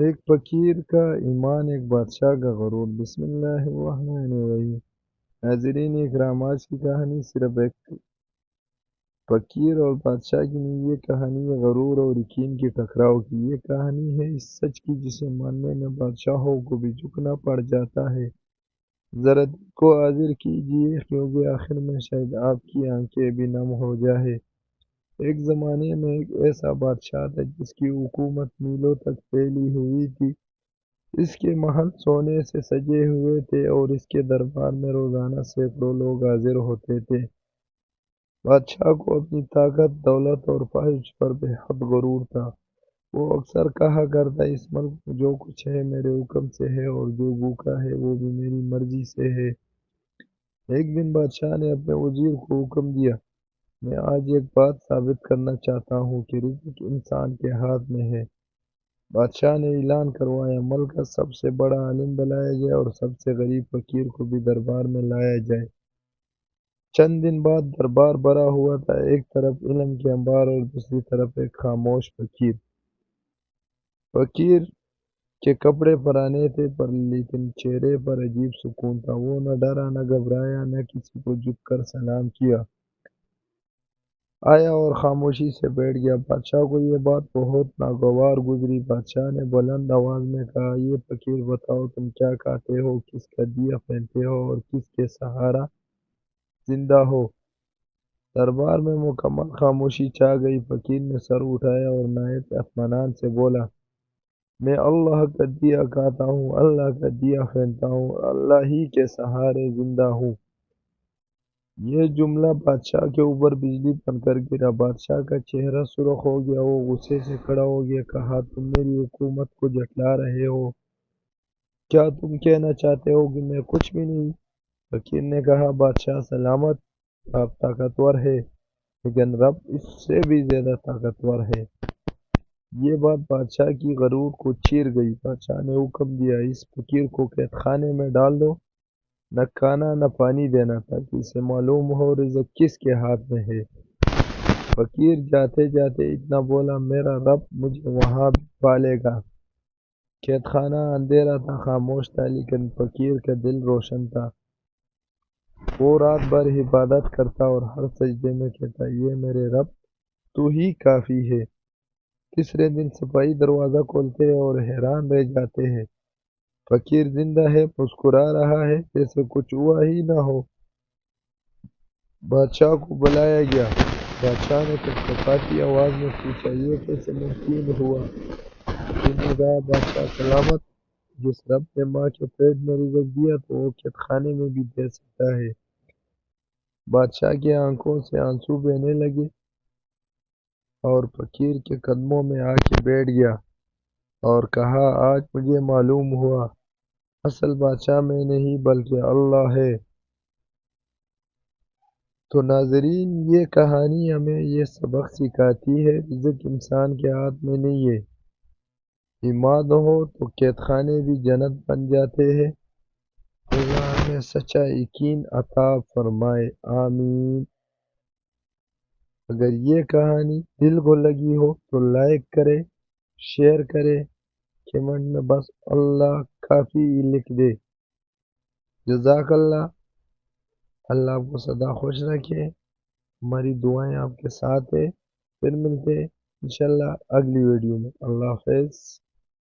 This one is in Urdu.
ایک فقیر کا ایمان، ایک بادشاہ کا غرور۔ بسم اللہ الرحمن الرحیم۔ حاضرین اکرام، آج کی کہانی صرف ایک فقیر اور بادشاہ کی نہیں، یہ کہانی ہے غرور اور یقین کے ٹکراؤ کی۔ یہ کہانی ہے اس سچ کی جسے ماننے میں بادشاہوں کو بھی جھکنا پڑ جاتا ہے۔ ذرا دل کو حاضر کیجئے، کیونکہ آخر میں شاید آپ کی آنکھیں بھی نم ہو جائے۔ ایک زمانے میں ایک ایسا بادشاہ تھا جس کی حکومت میلوں تک پھیلی ہوئی تھی۔ اس کے محل سونے سے سجے ہوئے تھے اور اس کے دربار میں روزانہ سینکڑوں لوگ حاضر ہوتے تھے۔ بادشاہ کو اپنی طاقت، دولت اور فحش پر بے حد غرور تھا۔ وہ اکثر کہا کرتا، اس ملک میں جو کچھ ہے میرے حکم سے ہے، اور جو بھوکا ہے وہ بھی میری مرضی سے ہے۔ ایک دن بادشاہ نے اپنے وزیر کو حکم دیا، میں آج ایک بات ثابت کرنا چاہتا ہوں کہ رزق انسان کے ہاتھ میں ہے۔ بادشاہ نے اعلان کروایا، ملک کا سب سے بڑا عالم بلایا جائے اور سب سے غریب فقیر کو بھی دربار میں لایا جائے۔ چند دن بعد دربار بھرا ہوا تھا، ایک طرف علم کے انبار اور دوسری طرف ایک خاموش فقیر۔ فقیر کے کپڑے پرانے تھے لیکن چہرے پر عجیب سکون تھا۔ وہ نہ ڈرا نہ گھبرایا، نہ کسی کو جھک کر سلام کیا۔ آیا اور خاموشی سے بیٹھ گیا۔ بادشاہ کو یہ بات بہت ناگوار گزری۔ بادشاہ نے بلند آواز میں کہا، یہ فقیر بتاؤ، تم کیا کھاتے ہو، کس کا دیا پہنتے ہو اور کس کے سہارا زندہ ہو؟ دربار میں مکمل خاموشی چھا گئی۔ فقیر نے سر اٹھایا اور نہایت اطمینان سے بولا، میں اللہ کا دیا کھاتا ہوں، اللہ کا دیا پہنتا ہوں، اللہ ہی کے سہارے زندہ ہوں۔ یہ جملہ بادشاہ کے اوپر بجلی بن کر گرا۔ بادشاہ کا چہرہ سرخ ہو گیا، وہ غصے سے کھڑا ہو گیا۔ کہا، تم میری حکومت کو جھٹلا رہے ہو؟ کیا تم کہنا چاہتے ہو کہ میں کچھ بھی نہیں؟ فقیر نے کہا، بادشاہ سلامت، آپ طاقتور ہے، لیکن رب اس سے بھی زیادہ طاقتور ہے۔ یہ بات بادشاہ کی غرور کو چیر گئی۔ بادشاہ نے حکم دیا، اس فقیر کو قید خانے میں ڈال دو، نہ کھانا نہ پانی دینا، تاکہ اسے معلوم ہو رزق کس کے ہاتھ میں ہے۔ فقیر جاتے جاتے اتنا بولا، میرا رب مجھے وہاں بھی پالے گا۔ قید خانہ اندھیرا تھا، خاموش تھا، لیکن فقیر کا دل روشن تھا۔ وہ رات بھر عبادت کرتا اور ہر سجدے میں کہتا، یہ میرے رب تو ہی کافی ہے۔ تیسرے دن سپاہی دروازہ کھولتے اور حیران رہ جاتے ہیں، فقیر زندہ ہے، مسکرا رہا ہے، جیسے کچھ ہوا ہی نہ ہو۔ بادشاہ کو بلایا گیا۔ بادشاہ نے کپکپاتی آواز میں پوچھا، یہ کیسے ممکن ہوا؟ فقیر نے کہا، بادشاہ سلامت، جس رب نے ماں کے پیٹ میں رزق دیا تو وہ قید خانے میں بھی دے سکتا ہے۔ بادشاہ کی آنکھوں سے آنسو بہنے لگے اور فقیر کے قدموں میں آ کے بیٹھ گیا اور کہا، آج مجھے معلوم ہوا، اصل بادشاہ میں نہیں بلکہ اللہ ہے۔ تو ناظرین، یہ کہانی ہمیں یہ سبق سکھاتی ہے، رزق انسان کے ہاتھ میں نہیں ہے۔ ایمان ہو تو قید خانے بھی جنت بن جاتے ہیں۔ اللہ ہمیں سچا یقین عطا فرمائے، آمین۔ اگر یہ کہانی دل کو لگی ہو تو لائک کرے، شیئر کرے، کمنٹ میں بس اللہ کافی لکھ دے۔ جزاک اللہ۔ اللہ آپ کو سدا خوش رکھے۔ ہماری دعائیں آپ کے ساتھ ہے۔ پھر ملتے ہیں انشاءاللہ اگلی ویڈیو میں۔ اللہ حافظ۔